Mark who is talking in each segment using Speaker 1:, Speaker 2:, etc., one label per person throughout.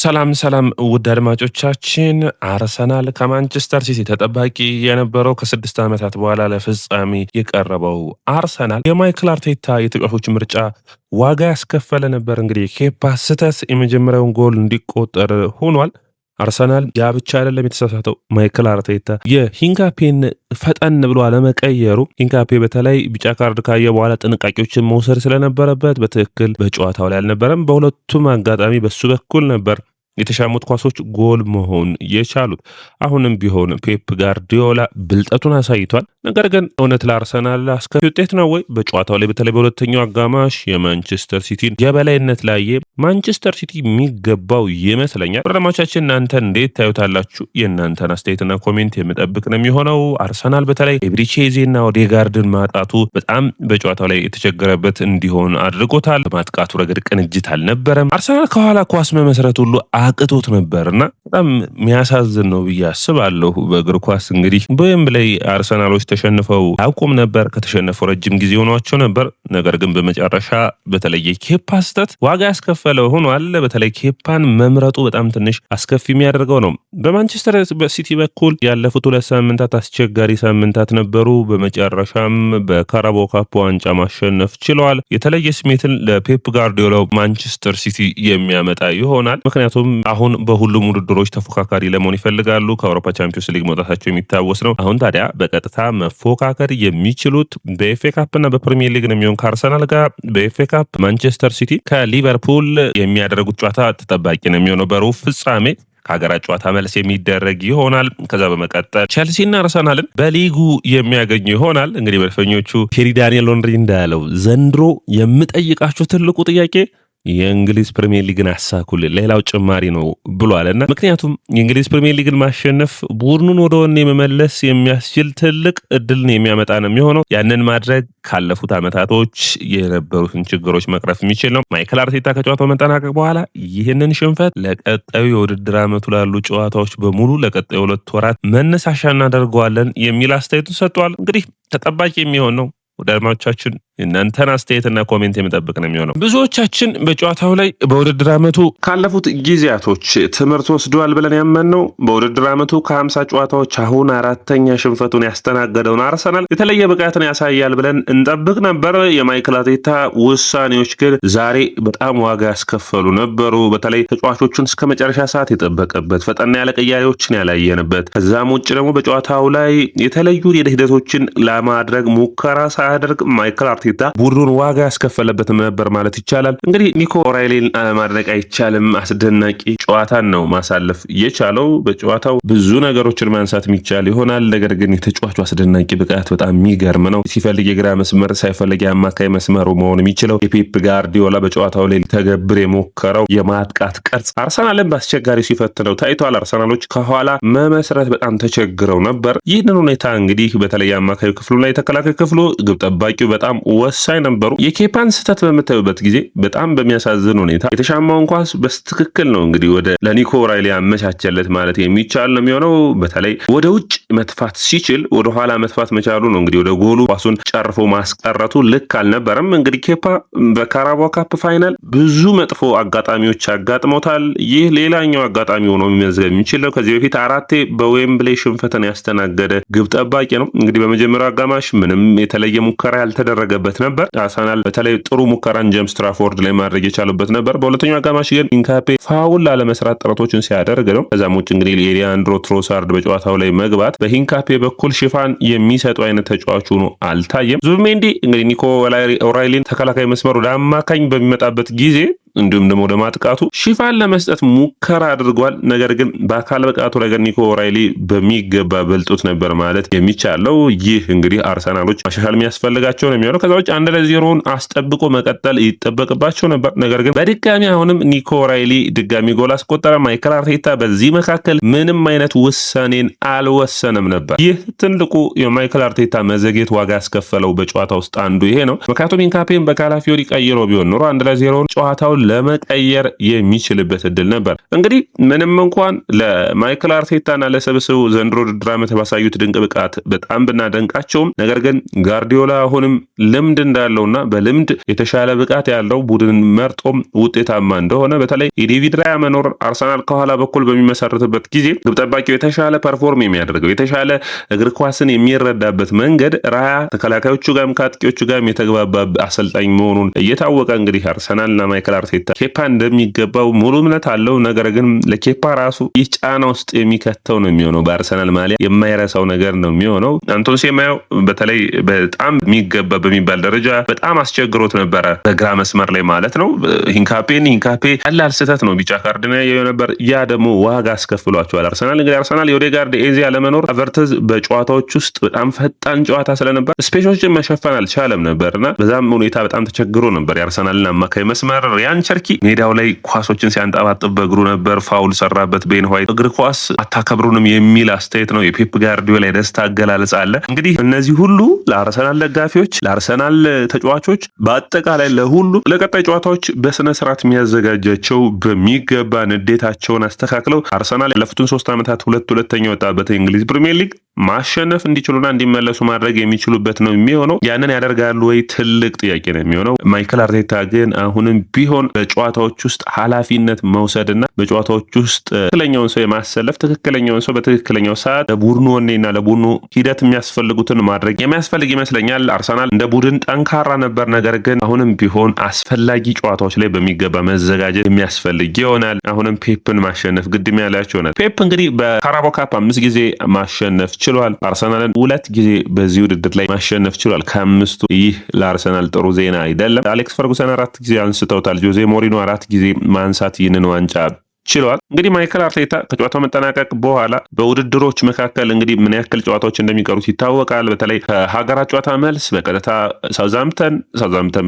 Speaker 1: ሰላም ውድ አድማጮቻችን፣ አርሰናል ከማንቸስተር ሲቲ ተጠባቂ የነበረው ከ6 ዓመታት በኋላ ለፍጻሜ የቀረበው አርሰናል የማይክል አርቴታ የተጫዋቾች ምርጫ ዋጋ ያስከፈለ ነበር። እንግዲህ ኬፓ ስህተት የመጀመሪያውን ጎል እንዲቆጠር ሆኗል። አርሰናል ያ ብቻ አይደለም የተሳሳተው። ማይክል አርቴታ የሂንካፔን ፈጠን ብሎ አለመቀየሩ፣ ሂንካፔ በተለይ ቢጫ ካርድ ካየ በኋላ ጥንቃቄዎችን መውሰድ ስለነበረበት በትክክል በጨዋታው ላይ አልነበረም። በሁለቱም አጋጣሚ በሱ በኩል ነበር የተሻሙት ኳሶች ጎል መሆን የቻሉት። አሁንም ቢሆን ፔፕ ጋርዲዮላ ብልጠቱን አሳይቷል። ነገር ግን እውነት ለአርሰናል አስከፊ ውጤት ነው ወይ? በጨዋታው ላይ በተለይ በሁለተኛው አጋማሽ የማንቸስተር ሲቲን የበላይነት ላየ ማንቸስተር ሲቲ የሚገባው ይመስለኛል። ፕሮግራማችን እናንተ እንዴት ታዩታላችሁ? የእናንተን አስተያየትና ኮሜንት የምጠብቅ ነው የሚሆነው። አርሰናል በተለይ ኤብሪቼዜና ኦዴጋርድን ማጣቱ በጣም በጨዋታው ላይ የተቸገረበት እንዲሆን አድርጎታል። በማጥቃቱ ረገድ ቅንጅት አልነበረም። አርሰናል ከኋላ ኳስ መመስረት ሁሉ አቅቶት ነበርና በጣም የሚያሳዝን ነው ብዬ አስባለሁ። በእግር ኳስ እንግዲህ በዌምብሌይ አርሰናሎች ተሸንፈው አያውቁም ነበር። ከተሸነፈው ረጅም ጊዜ ሆኗቸው ነበር። ነገር ግን በመጨረሻ በተለይ የኬፓ ስህተት ዋጋ ያስከፈለው ሆኗል። በተለይ ኬፓን መምረጡ በጣም ትንሽ አስከፊ የሚያደርገው ነው። በማንቸስተር ሲቲ በኩል ያለፉት 2 ሳምንታት አስቸጋሪ ሳምንታት ነበሩ። በመጨረሻም በካራባኦ ካፕ ዋንጫ ማሸነፍ ችለዋል። የተለየ ስሜትን ለፔፕ ጋርዲዮላ ማንቸስተር ሲቲ የሚያመጣ ይሆናል። ምክንያቱም አሁን በሁሉም ውድድሮች ተፎካካሪ ለመሆን ይፈልጋሉ። ከአውሮፓ ቻምፒዮንስ ሊግ መውጣታቸው የሚታወስ ነው። አሁን ታዲያ በቀጥታ መፎካከር የሚችሉት በኤፍኤ ካፕ እና በፕሪሚየር ሊግ ነው የሚሆን ከአርሰናል ጋር። በኤፍኤ ካፕ ማንቸስተር ሲቲ ከሊቨርፑል የሚያደርጉት ጨዋታ ተጠባቂ ነው የሚሆነው በሩብ ፍጻሜ ከሀገራት ጨዋታ መልስ የሚደረግ ይሆናል። ከዛ በመቀጠል ቼልሲና አርሰናልን በሊጉ የሚያገኙ ይሆናል። እንግዲህ መድፈኞቹ ቴሪ ዳንኤል ሄንሪ እንዳለው ዘንድሮ የምጠይቃችሁ ትልቁ ጥያቄ የእንግሊዝ ፕሪሚየር ሊግን አሳኩልን ሌላው ጭማሪ ነው ብሏልና፣ ምክንያቱም የእንግሊዝ ፕሪሚየር ሊግን ማሸነፍ ቡድኑን ወደ ወኔ መመለስ የሚያስችል ትልቅ እድልን የሚያመጣ ነው የሚሆነው። ያንን ማድረግ ካለፉት ዓመታቶች የነበሩትን ችግሮች መቅረፍ የሚችል ነው። ማይክል አርቴታ ከጨዋታው መጠናቀቅ በኋላ ይህንን ሽንፈት ለቀጣዩ የውድድር ዓመቱ ላሉ ጨዋታዎች በሙሉ ለቀጣዩ 2 ወራት መነሳሻ እናደርገዋለን የሚል አስተያየቱን ሰጥቷል። እንግዲህ ተጠባቂ የሚሆን ነው። ወደ አድማጮቻችን እናንተን አስተያየትና ኮሜንት የምጠብቅ ነው የሚሆነው። ብዙዎቻችን በጨዋታው ላይ በውድድር ዓመቱ ካለፉት ጊዜያቶች ትምህርት ወስደዋል ብለን ያመንነው በውድድር ዓመቱ ከ50 ጨዋታዎች አሁን 4ኛ ሽንፈቱን ያስተናገደውን አርሰናል የተለየ ብቃትን ያሳያል ብለን እንጠብቅ ነበር። የማይክል አርቴታ ውሳኔዎች ግን ዛሬ በጣም ዋጋ ያስከፈሉ ነበሩ። በተለይ ተጫዋቾቹን እስከ መጨረሻ ሰዓት የጠበቀበት ፈጠና ያለ ቅያሬዎችን ያላየንበት፣ ከዛም ውጭ ደግሞ በጨዋታው ላይ የተለዩ ሂደቶችን ለማድረግ ሙከራ ሳያደርግ ማይክል አርቴታ ቡድኑን ዋጋ ያስከፈለበትም ነበር ማለት ይቻላል። እንግዲህ ኒኮ ኦራይሊን ማድረግ አይቻልም። አስደናቂ ጨዋታን ነው ማሳለፍ የቻለው። በጨዋታው ብዙ ነገሮችን ማንሳት የሚቻል ይሆናል። ነገር ግን የተጫዋቹ አስደናቂ ብቃት በጣም የሚገርም ነው። ሲፈልግ የግራ መስመር ሳይፈልግ የአማካይ መስመሩ መሆን የሚችለው የፔፕ ጋርዲዮላ በጨዋታው ላይ ሊተገብር የሞከረው የማጥቃት ቅርጽ አርሰናልን በአስቸጋሪ ሲፈትነው ታይቷል። አርሰናሎች ከኋላ መመስረት በጣም ተቸግረው ነበር። ይህንን ሁኔታ እንግዲህ በተለይ የአማካዩ ክፍሉ ላይ የተከላካይ ክፍሉ ግብ ጠባቂው በጣም ወሳኝ ነበሩ። የኬፓን ስህተት በምታዩበት ጊዜ በጣም በሚያሳዝን ሁኔታ የተሻማውን ኳስ በትክክል ነው እንግዲህ ወደ ለኒኮ ኦራይሊ ያመቻቸለት ማለት የሚቻል ነው የሚሆነው። በተለይ ወደ ውጭ መጥፋት ሲችል ወደ ኋላ መጥፋት መቻሉ ነው እንግዲህ ወደ ጎሉ ኳሱን ጨርፎ ማስቀረቱ ልክ አልነበረም። እንግዲህ ኬፓ በካራባኦ ካፕ ፋይናል ብዙ መጥፎ አጋጣሚዎች ያጋጥሞታል። ይህ ሌላኛው አጋጣሚ ሆኖ የሚመዝገብ የሚችለው ከዚህ በፊት 4 በዌምብሌይ ሽንፈትን ያስተናገደ ግብ ጠባቂ ነው። እንግዲህ በመጀመሪያው አጋማሽ ምንም የተለየ ሙከራ ያልተደረገበት ነበር። አርሰናል በተለይ ጥሩ ሙከራን ጄምስ ትራፎርድ ላይ ማድረግ የቻሉበት ነበር። በሁለተኛው አጋማሽ ግን ሂንካፔ ፋውል ላለመስራት ጥረቶችን ሲያደርግ ነው። ከዛም ውጭ እንግዲህ ሌአንድሮ ትሮሳርድ በጨዋታው ላይ መግባት በሂንካፔ በኩል ሽፋን የሚሰጡ አይነት ተጫዋቹ ነው አልታየም። ዙቢሜንዲ እንግዲህ ኒኮ ኦራይሊን ተከላካይ መስመር ወደ አማካኝ በሚመጣበት ጊዜ እንዲሁም ደግሞ ወደ ማጥቃቱ ሽፋን ለመስጠት ሙከራ አድርጓል። ነገር ግን በአካል ብቃቱ ረገድ ኒኮ ኦራይሊ በሚገባ በልጦት ነበር ማለት የሚቻለው። ይህ እንግዲህ አርሰናሎች ማሻሻል የሚያስፈልጋቸው ነው የሚሆነው። ከዛ ውጭ 1-0 አስጠብቆ መቀጠል ይጠበቅባቸው ነበር። ነገር ግን በድጋሚ አሁንም ኒኮ ኦራይሊ ድጋሚ ጎል አስቆጠረ። ማይክል አርቴታ በዚህ መካከል ምንም አይነት ውሳኔን አልወሰነም ነበር። ይህ ትልቁ የማይክል አርቴታ መዘግየት ዋጋ ያስከፈለው በጨዋታ ውስጥ አንዱ ይሄ ነው። ምክንያቱም ሂንካፔን በካላፊዮሪ ቀይሮ ቢሆን ኖሮ 1-0 ጨዋታውን ለመቀየር የሚችልበት እድል ነበር። እንግዲህ ምንም እንኳን ለማይክል አርቴታና ለሰብስቡ ዘንድሮ ውድድር ዓመት ባሳዩት ድንቅ ብቃት በጣም ብናደንቃቸውም ነገር ግን ጋርዲዮላ አሁንም ልምድ እንዳለውና በልምድ የተሻለ ብቃት ያለው ቡድን መርጦም ውጤታማ እንደሆነ በተለይ የዴቪድ ራያ መኖር አርሰናል ከኋላ በኩል በሚመሰርትበት ጊዜ ግብ ጠባቂው የተሻለ ፐርፎርም የሚያደርገው የተሻለ እግር ኳስን የሚረዳበት መንገድ ራያ ተከላካዮቹ ጋርም ከአጥቂዎቹ ጋርም የተግባባ አሰልጣኝ መሆኑን እየታወቀ እንግዲህ አርሰናልና ማይክል አርቴታ ኬፓ እንደሚገባው ሙሉ እምነት አለው። ነገር ግን ለኬፓ ራሱ ይህ ጫና ውስጥ የሚከተው ነው የሚሆነው። በአርሰናል ማሊያ የማይረሳው ነገር ነው የሚሆነው። አንቶን ሴማዮ በተለይ በጣም የሚገባ በሚባል ደረጃ በጣም አስቸግሮት ነበረ በግራ መስመር ላይ ማለት ነው። ሂንካፔ ቀላል ስህተት ነው ቢጫ ካርድ ያየው ነበር። ያ ደግሞ ዋጋ አስከፍሏቸዋል አርሰናል። እንግዲህ አርሰናል የኦዴጋርድ ኤዜ አለመኖር አቨርተዝ በጨዋታዎች ውስጥ በጣም ፈጣን ጨዋታ ስለነበር ስፔሶችን መሸፈን አልቻለም ነበርና በዛም ሁኔታ በጣም ተቸግሮ ነበር የአርሰናልን አማካይ መስመር። ሪያን ቸርኪ ሜዳው ላይ ኳሶችን ሲያንጠባጥብ በእግሩ ነበር፣ ፋውል ሰራበት ቤን ዋይት። እግር ኳስ አታከብሩንም የሚል አስተያየት ነው። የፔፕ ጋርዲዮላ የደስታ አገላለጽ አለ። እንግዲህ እነዚህ ሁሉ ለአርሰናል ደጋፊዎች፣ ለአርሰናል ተጫዋቾች፣ በአጠቃላይ ለሁሉ ለቀጣይ ጨዋታዎች በስነ ስርዓት የሚያዘጋጃቸው በሚገባ ንዴታቸውን አስተካክለው አርሰናል ያለፉትን 3 ዓመታት ሁለተኛ ወጣበት የእንግሊዝ ፕሪሚየር ሊግ ማሸነፍ እንዲችሉና እንዲመለሱ ማድረግ የሚችሉበት ነው የሚሆነው። ያንን ያደርጋሉ ወይ? ትልቅ ጥያቄ ነው የሚሆነው። ማይክል አርቴታ ግን አሁንም ቢሆን በጨዋታዎች ውስጥ ኃላፊነት መውሰድና በጨዋታዎች ውስጥ ትክክለኛውን ሰው የማሰለፍ ትክክለኛውን ሰው በትክክለኛው ሰዓት ለቡድኑ ወኔና ለቡድኑ ሂደት የሚያስፈልጉትን ማድረግ የሚያስፈልግ ይመስለኛል። አርሰናል እንደ ቡድን ጠንካራ ነበር። ነገር ግን አሁንም ቢሆን አስፈላጊ ጨዋታዎች ላይ በሚገባ መዘጋጀት የሚያስፈልግ ይሆናል። አሁንም ፔፕን ማሸነፍ ግድም ያላቸው ይሆናል። ፔፕ እንግዲህ በካራቦ ካፕ 5 ጊዜ ማሸነፍ ችሏል። አርሰናልን 2 ጊዜ በዚህ ውድድር ላይ ማሸነፍ ችሏል ከ5ቱ። ይህ ለአርሰናል ጥሩ ዜና አይደለም። አሌክስ ፈርጉሰን 4 ጊዜ አንስተውታል። ጆዜ ሞሪኖ 4 ጊዜ ማንሳት ይህንን ዋንጫ ችሏል። እንግዲህ ማይክል አርቴታ ከጨዋታው መጠናቀቅ በኋላ በውድድሮች መካከል እንግዲህ ምን ያክል ጨዋታዎች እንደሚቀሩት ይታወቃል። በተለይ ከሀገራት ጨዋታ መልስ በቀጥታ ሳውዛምፕተን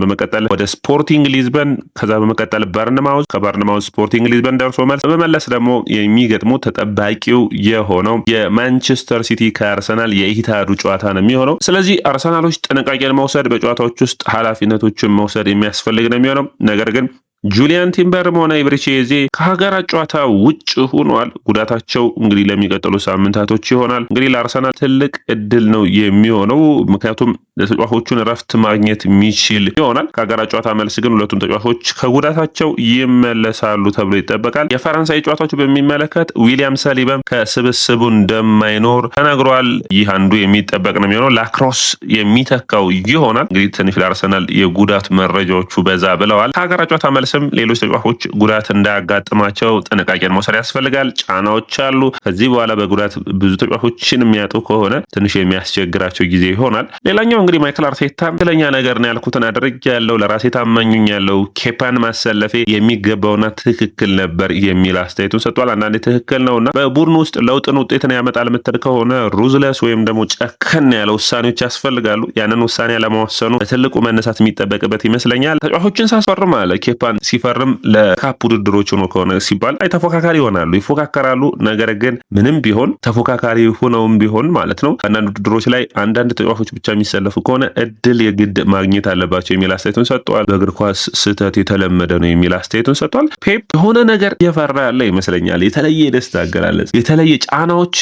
Speaker 1: በመቀጠል ወደ ስፖርቲንግ ሊዝበን፣ ከዛ በመቀጠል በርንማውዝ፣ ከበርንማውዝ ስፖርቲንግ ሊዝበን ደርሶ መልስ በመመለስ ደግሞ የሚገጥሙ ተጠባቂው የሆነው የማንቸስተር ሲቲ ከአርሰናል የኢታዱ ጨዋታ ነው የሚሆነው። ስለዚህ አርሰናሎች ጥንቃቄን መውሰድ፣ በጨዋታዎች ውስጥ ኃላፊነቶችን መውሰድ የሚያስፈልግ ነው የሚሆነው። ነገር ግን ጁሊያን ቲምበርም ሆነ ኢብሪቼ ኤዜ ከሀገራት ጨዋታ ውጭ ሆኗል። ጉዳታቸው እንግዲህ ለሚቀጥሉ ሳምንታቶች ይሆናል። እንግዲህ ለአርሰናል ትልቅ እድል ነው የሚሆነው፣ ምክንያቱም ለተጫዋቾቹን እረፍት ማግኘት የሚችል ይሆናል። ከሀገራት ጨዋታ መልስ ግን ሁለቱም ተጫዋቾች ከጉዳታቸው ይመለሳሉ ተብሎ ይጠበቃል። የፈረንሳይ ጨዋታዎች በሚመለከት ዊሊያም ሰሊባም ከስብስቡ እንደማይኖር ተነግሯል። ይህ አንዱ የሚጠበቅ ነው የሚሆነው። ላክሮስ የሚተካው ይሆናል። እንግዲህ ትንሽ ለአርሰናል የጉዳት መረጃዎቹ በዛ ብለዋል። ከሀገራት ጨዋታ መልስ ሌሎች ተጫዋቾች ጉዳት እንዳያጋጥማቸው ጥንቃቄን መውሰድ ያስፈልጋል። ጫናዎች አሉ። ከዚህ በኋላ በጉዳት ብዙ ተጫዋቾችን የሚያጡ ከሆነ ትንሽ የሚያስቸግራቸው ጊዜ ይሆናል። ሌላኛው እንግዲህ ማይክል አርቴታ ትክክለኛ ነገር ነው ያልኩትን አድርጌያለሁ፣ ለራሴ ታማኙኝ ያለው ኬፓን ማሰለፌ የሚገባውና ትክክል ነበር የሚል አስተያየቱን ሰጥቷል። አንዳንዴ ትክክል ነውና በቡድን ውስጥ ለውጥን ውጤትን ያመጣል የምትል ከሆነ ሩዝለስ ወይም ደግሞ ጨከን ያለ ውሳኔዎች ያስፈልጋሉ። ያንን ውሳኔ ለመወሰኑ በትልቁ መነሳት የሚጠበቅበት ይመስለኛል። ተጫዋቾችን ሳስፈርም አለ ኬፓን ሲፈርም ለካፕ ውድድሮች ሆኖ ከሆነ ሲባል ተፎካካሪ ይሆናሉ፣ ይፎካከራሉ። ነገር ግን ምንም ቢሆን ተፎካካሪ ሆነውም ቢሆን ማለት ነው አንዳንድ ውድድሮች ላይ አንዳንድ ተጫዋቾች ብቻ የሚሰለፉ ከሆነ እድል የግድ ማግኘት አለባቸው የሚል አስተያየቱን ሰጥቷል። በእግር ኳስ ስህተት የተለመደ ነው የሚል አስተያየቱን ሰጥቷል። ፔፕ የሆነ ነገር እየፈራ ያለ ይመስለኛል። የተለየ የደስታ አገላለጽ፣ የተለየ ጫናዎች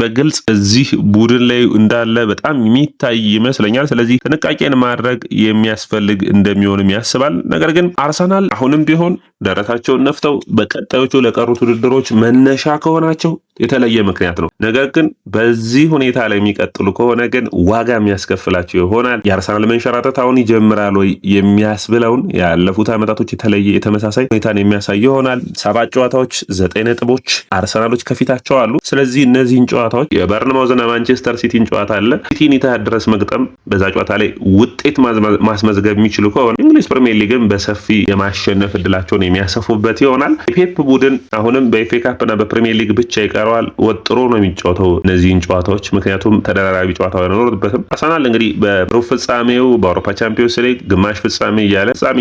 Speaker 1: በግልጽ እዚህ ቡድን ላይ እንዳለ በጣም የሚታይ ይመስለኛል። ስለዚህ ጥንቃቄን ማድረግ የሚያስፈልግ እንደሚሆንም ያስባል። ነገር ግን አርሰናል አሁንም ቢሆን ደረታቸውን ነፍተው በቀጣዮቹ ለቀሩት ውድድሮች መነሻ ከሆናቸው የተለየ ምክንያት ነው። ነገር ግን በዚህ ሁኔታ ላይ የሚቀጥሉ ከሆነ ግን ዋጋ የሚያስከፍላቸው ይሆናል። የአርሰናል መንሸራተት አሁን ይጀምራል ወይ የሚያስብለውን ያለፉት ዓመታቶች የተለየ የተመሳሳይ ሁኔታን የሚያሳይ ይሆናል። 7 ጨዋታዎች 9 ነጥቦች አርሰናሎች ከፊታቸው አሉ። ስለዚህ እነዚህን ጨዋታዎች የበርንማውዝና ማንቸስተር ሲቲን ጨዋታ አለ ሲቲን ኢትሃድ ድረስ መግጠም፣ በዛ ጨዋታ ላይ ውጤት ማስመዝገብ የሚችሉ ከሆነ እንግሊዝ ፕሪሚየር ሊግን በሰፊ የማሸነፍ እድላቸውን የሚያሰፉበት ይሆናል። የፔፕ ቡድን አሁንም በኤፍ ኤ ካፕ እና በፕሪሚየር ሊግ ብቻ ይቀረዋል። ወጥሮ ነው የሚጫወተው እነዚህን ጨዋታዎች፣ ምክንያቱም ተደራራቢ ጨዋታ አይኖርበትም። አርሰናል እንግዲህ በሩብ ፍጻሜው በአውሮፓ ቻምፒዮንስ ሊግ ግማሽ ፍጻሜ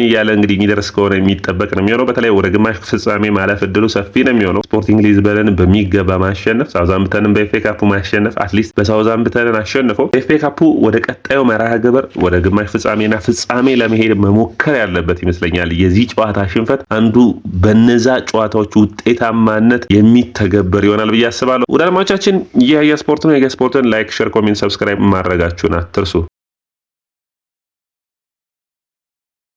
Speaker 1: እያለ እንግዲህ የሚደርስ ከሆነ የሚጠበቅ ነው የሚሆነው። በተለይ ወደ ግማሽ ፍጻሜ ማለፍ እድሉ ሰፊ ነው የሚሆነው። ስፖርቲንግ ሊዝበንን በሚገባ ማሸነፍ፣ ሳውዛምፕተንን በኤፍ ኤ ካፑ ማሸነፍ፣ አትሊስት በሳውዛምፕተንን አሸንፎ በኤፍ ኤ ካፑ ወደ ቀጣዩ መርሃ ግብር ወደ ግማሽ ፍጻሜና ፍጻሜ ለመሄድ መሞከር ያለበት ይመስለኛል። የዚህ ጨዋታ ሽንፈት አንዱ በነዛ ጨዋታዎች ውጤታማነት የሚተገበር ይሆናል ብዬ አስባለሁ። ወደ አድማጮቻችን ይህ የስፖርት ነው። የስፖርትን ላይክ፣ ሼር፣ ኮሜንት፣ ሰብስክራይብ ማድረጋችሁን አትርሱ።